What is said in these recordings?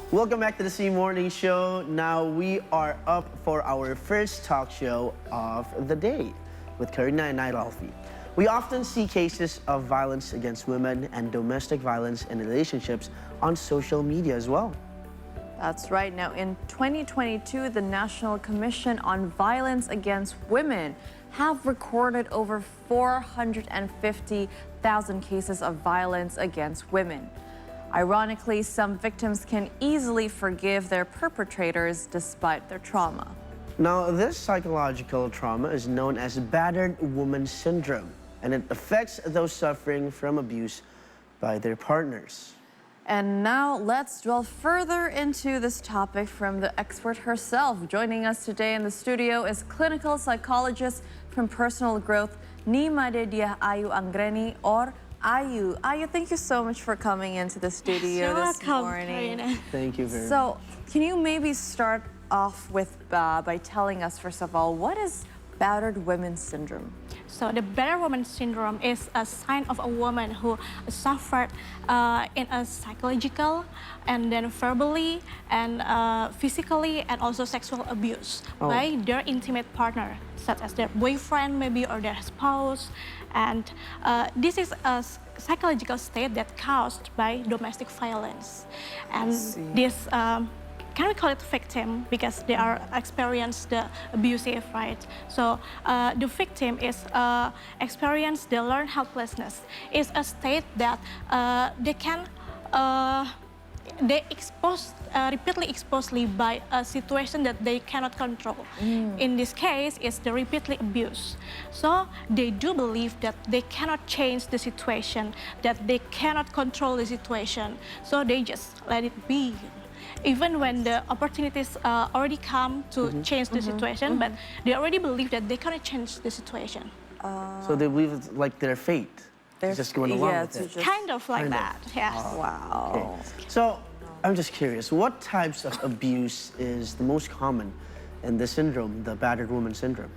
Welcome back to the C Morning Show. Now we are up for our first talk show of the day with Karina and Alfie. We often see cases of violence against women and domestic violence in relationships on social media as well. That's right. Now, in 2022, the National Commission on Violence Against Women have recorded over 450,000 cases of violence against women. Ironically, some victims can easily forgive their perpetrators despite their trauma. Now, this psychological trauma is known as battered woman syndrome, and it affects those suffering from abuse by their partners. And now let's delve further into this topic from the expert herself. Joining us today in the studio is clinical psychologist from Personal Growth, Ni Madedia Ayu Anggreni, or Ayu. Ayu, thank you so much for coming into the studio this morning. Thank you very much. So, can you maybe start off with by telling us, first of all, what is battered women syndrome? So the battered woman syndrome is a sign of a woman who suffered in a psychological and then verbally and physically and also sexual abuse by their intimate partner, such as their boyfriend maybe or their spouse. And this is a psychological state that caused by domestic violence. And this can we call it victim because they are experienced the abusive, right? So the victim is experience the learned helplessness. It's a state that they can repeatedly exposed by a situation that they cannot control. In this case, it's the repeatedly abuse. So they do believe that they cannot change the situation, that they cannot control the situation. So they just let it be. Even when the opportunities already come to change the situation, but they already believe that they cannot change the situation. So they believe it's like their fate. They're just going along with it. Kind of like that, yes. Wow. Okay. So I'm just curious, what types of abuse is the most common in the syndrome, the battered woman syndrome?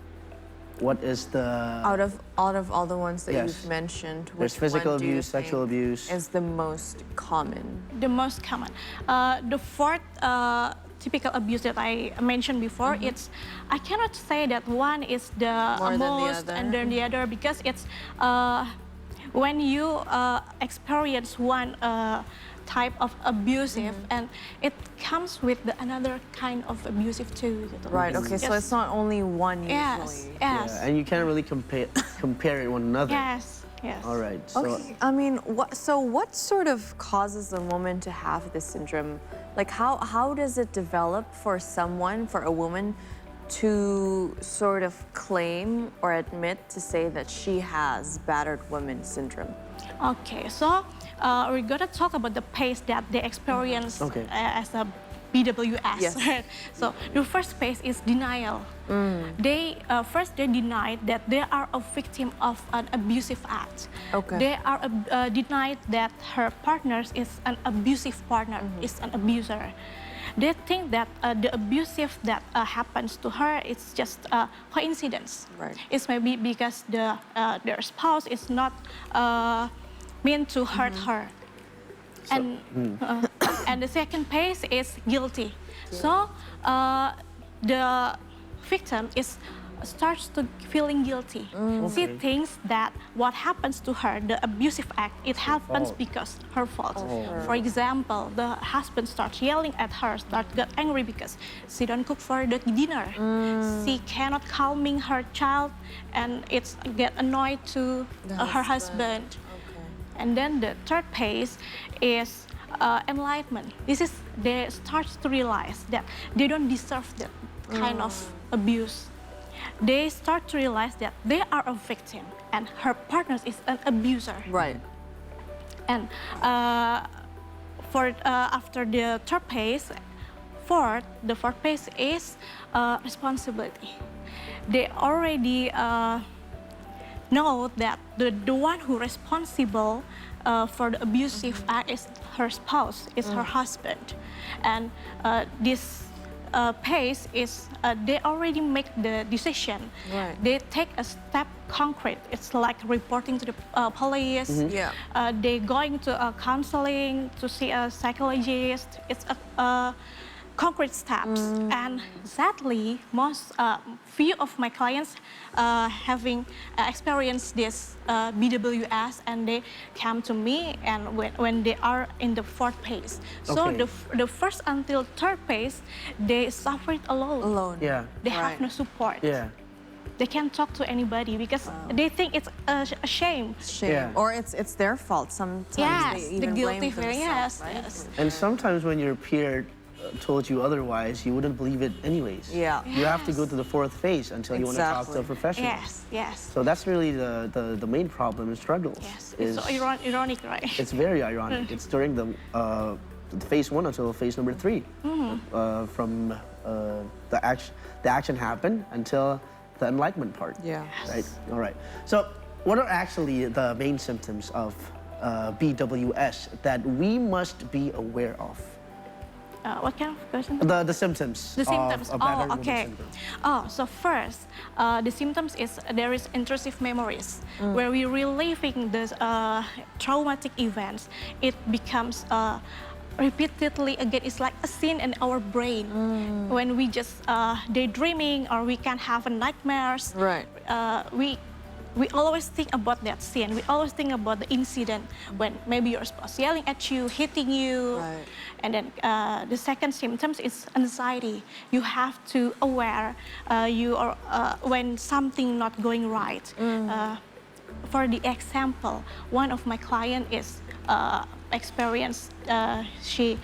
What is the... Out of all the ones that Yes. you've mentioned, There's which physical one do you abuse, sexual think abuse. is the most common? The most common. The fourth typical abuse that I mentioned before, it's, I cannot say that one is the More than the most other. and then the other, because it's when you experience one type of abusive and it comes with another kind of abusive too. Right, okay, so it's not only one usually. Yes, yes. Yeah, and you can't really compare it one another. Yes, yes. All right. So Okay, I mean, what sort of causes a woman to have this syndrome? Like, how does it develop for someone, for a woman, to sort of claim or admit to say that she has battered woman syndrome? Okay, so we're gonna talk about the pace that they experience as a BWS. Yes. Right? So the first phase is denial. They first they denied that they are a victim of an abusive act. Okay. They are denied that her partner is an abusive partner, is an abuser. They think that the abusive that happens to her is just a coincidence. Right. It's maybe because their spouse is not meant to hurt her. And and the second phase is guilty. So the victim starts to feeling guilty. She thinks that what happens to her, the abusive act, it happens because her fault. For example, the husband starts yelling at her, get angry because she don't cook for the dinner. She cannot calming her child, and it's get annoyed to her husband. And then the third phase is enlightenment. This is they start to realize that they don't deserve that kind of abuse. They start to realize that they are a victim and her partner is an abuser. Right. And after the third phase, the fourth phase is responsibility. They already know that the one who responsible for the abusive act is her spouse, is her husband, and this pace is they already make the decision. Right. They take a step concrete. It's like reporting to the police. Yeah. They going to a counseling to see a psychologist. It's a concrete steps. And sadly, most few of my clients having experienced this BWS, and they come to me, and when they are in the fourth phase. So Okay. the first until third phase, they suffer it alone. Alone. Yeah. They have Right. no support. Yeah. They can't talk to anybody because they think it's a shame. Shame. Yeah. Or it's their fault. Sometimes Yes, they the even guilty blame feeling. themselves, Yes, right? yes. And sometimes when your peer told you otherwise, you wouldn't believe it anyways. Yeah. You have to go to the fourth phase until you want to talk to a Exactly. professional. Yes, yes, So that's really the main problem and struggles. yes. Is It's so ironic, right? it's very ironic. It's during the phase 1 until phase number 3. From the action happened until the enlightenment part. Yeah. Right. All right. So, what are actually the main symptoms of BWS that we must be aware of? What kind of question? The symptoms. The symptoms. Of battered woman Okay. syndrome. So first, the symptoms is there is intrusive memories where we reliving the traumatic events. It becomes repeatedly again. It's like a scene in our brain when we just daydreaming or we can have a nightmares. Right. We always think about that scene. We always think about the incident when maybe your spouse yelling at you, hitting you. Right. And then the second symptoms is anxiety. You have to aware you are when something not going right. For the example, one of my client is experienced she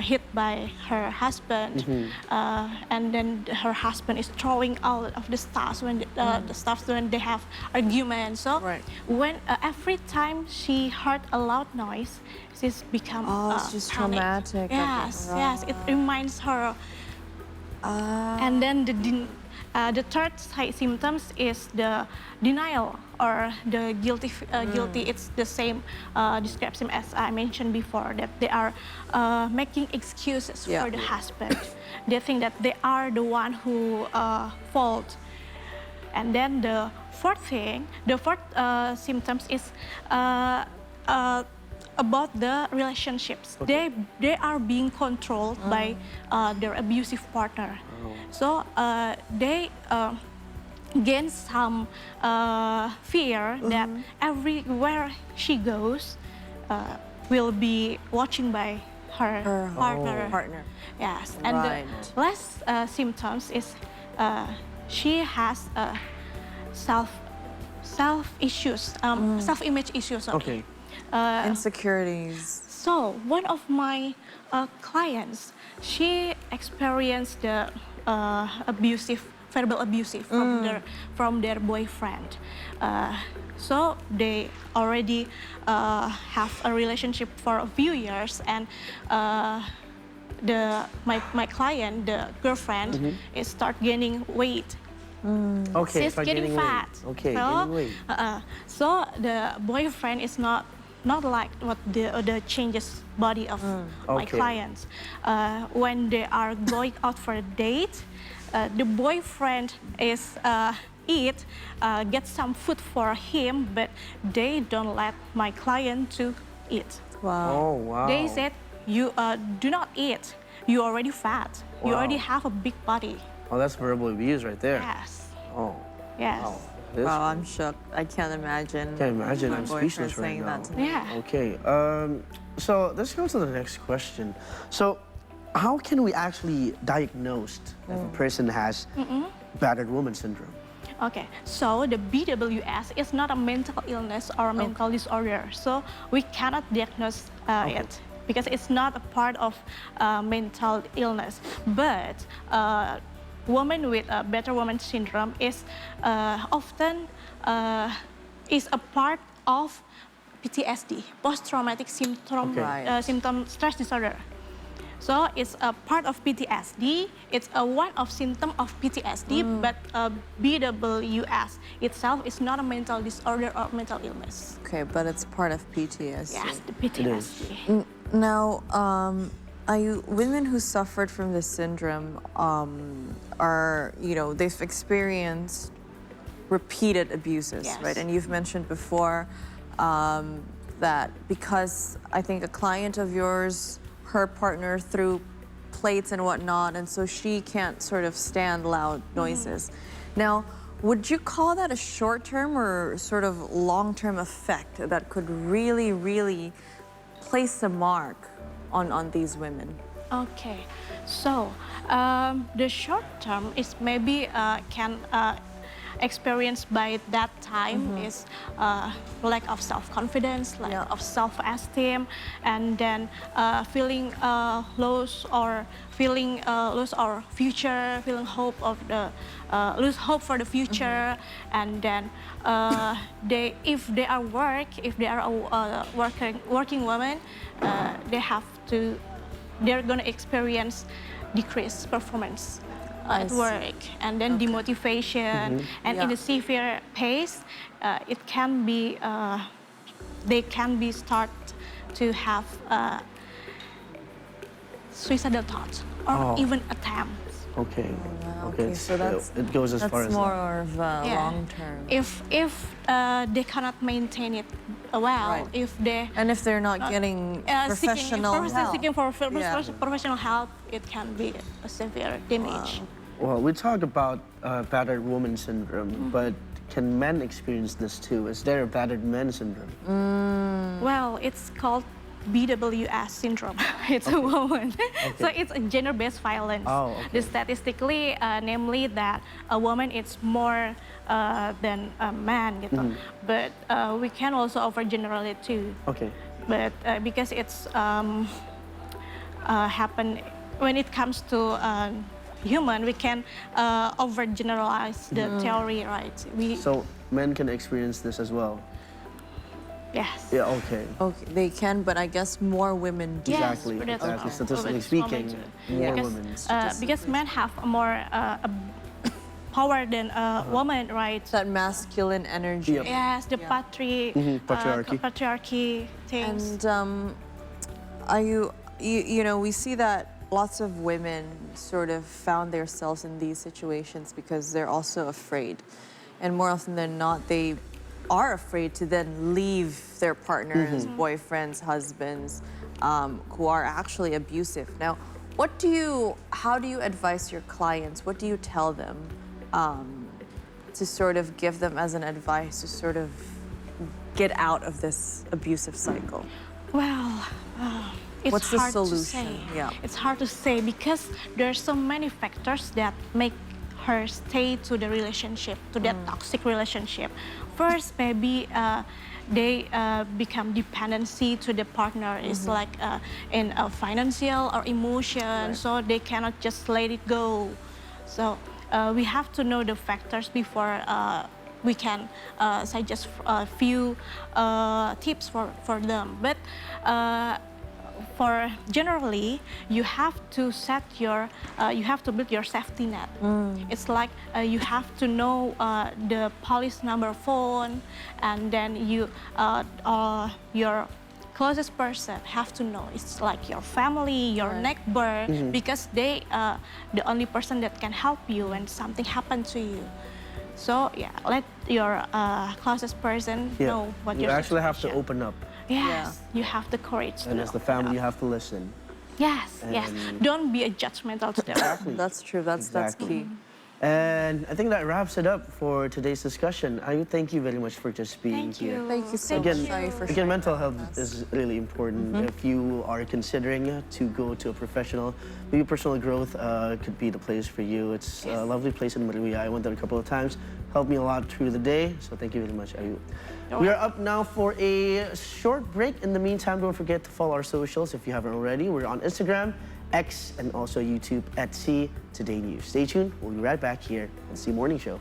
hit by her husband, and then her husband is throwing out of the stuff when the stuff when they have arguments. So Right. when every time she heard a loud noise, she's become it's just panic. traumatic. Yes, yes, it reminds her. And then the third symptoms is the denial or the guilty. Guilty. It's the same description as I mentioned before, that they are making excuses Yeah. for the husband. They think that they are the one who fault. And then the fourth symptoms is about the relationships. Okay. They are being controlled by their abusive partner. So they gain some fear that everywhere she goes will be watching by her partner. Partner. Yes, and Right. the last symptoms is she has self issues, self-image issues. Sorry. Okay. Insecurities. So one of my clients, she experienced the verbal abusive from their boyfriend. So they already have a relationship for a few years, and my client, the girlfriend, is start gaining weight. Okay. She's start getting gaining fat. weight. Okay. So, Gaining weight. so the boyfriend is not like what the changes body of my Okay. clients. When they are going out for a date, the boyfriend is get some food for him, but they don't let my client to eat. Wow. Oh wow. They said, you do not eat. You already fat. You Wow. already have a big body. Oh, that's verbal abuse right there. Yes. Oh. Yes. Wow. This- Wow, I'm shook. I can't imagine. Can't imagine. my I'm boyfriend speechless right saying now. that to me. Yeah. Okay. So let's go to the next question. So, how can we actually diagnose if a person has battered woman syndrome? Okay, so the BWS is not a mental illness or a mental disorder, so we cannot diagnose it because it's not a part of mental illness. But women with battered woman syndrome is often is a part of PTSD, post-traumatic symptom Okay. Right. symptom stress disorder. So it's a part of PTSD. It's a one of symptom of PTSD, but BWS itself is not a mental disorder or mental illness. Okay, but it's part of PTSD. Yes, the PTSD. Now, Women who suffered from this syndrome are, they've experienced repeated abuses, Yes. right? And you've mentioned before that because I think a client of yours, her partner threw plates and whatnot, and so she can't sort of stand loud noises. Now, would you call that a short-term or sort of long-term effect that could really, really place a mark on these women? Okay, so the short term is maybe can experience by that time is lack of self-confidence, lack of self-esteem, and then feeling loss or feeling lose our future, feeling hope of the lose hope for the future, and then if they are working women, they're gonna experience decreased performance at work, and then demotivation, and in a severe pace, it can be they can be start to have suicidal thoughts or even attempts. Okay. Okay, so it goes as far as that's that. more of long term. If they cannot maintain it well, if they're not getting professional help, seeking for professional help, it can be a severe damage. Well, we talk about battered woman syndrome, but can men experience this too? Is there a battered man syndrome? Well, it's called BWS syndrome. It's a woman. So it's a gender-based violence. Oh, okay. Statistically, namely that a woman is more than a man, gitu. But we can also overgeneralize it too. Okay. But because it's happen when it comes to human, we can overgeneralize the theory, right? So men can experience this as well? Yes. Yeah, okay. Okay, they can, but I guess more women do. Exactly, Yes, but exactly. that's Statistically women's speaking, more because, women. because men have more power than a woman, right? That masculine energy. Yep. Yes, the Patriarchy. patriarchy things. And we see that lots of women sort of found themselves in these situations because they're also afraid. And more often than not, they are afraid to then leave their partners, boyfriends, husbands, who are actually abusive. Now, how do you advise your clients? What do you tell them to sort of give them as an advice to sort of get out of this abusive cycle? Well, it's What's the hard solution? to say. Yeah. It's hard to say because there are so many factors that make her stay to the relationship, to that toxic relationship. First, maybe they become dependency to the partner. It's like in a financial or emotion, so they cannot just let it go. So we have to know the factors before we can suggest a few tips for them. But for generally, you have to build your safety net. It's like you have to know the police number phone, and then your closest person have to know. It's like your family, your neighbor, because they the only person that can help you when something happened to you. So yeah, let your closest person know what you your actually have to situation. open up. Yes, you have the courage. And as the family, you have to listen. Yes, yes. Don't be a judgmental to them. That's true. That's key. And I think that wraps it up for today's discussion. I thank you very much for just being here. Thank you so Again, much. Sorry for again, mental health is really important. If you are considering to go to a professional, maybe personal growth could be the place for you. It's a lovely place in Maria. I went there a couple of times. Helped me a lot through the day. So thank you very much, Ayu. We are up now for a short break. In the meantime, don't forget to follow our socials if you haven't already. We're on Instagram, X, and also YouTube at C Today News. Stay tuned. We'll be right back here on C Morning Show.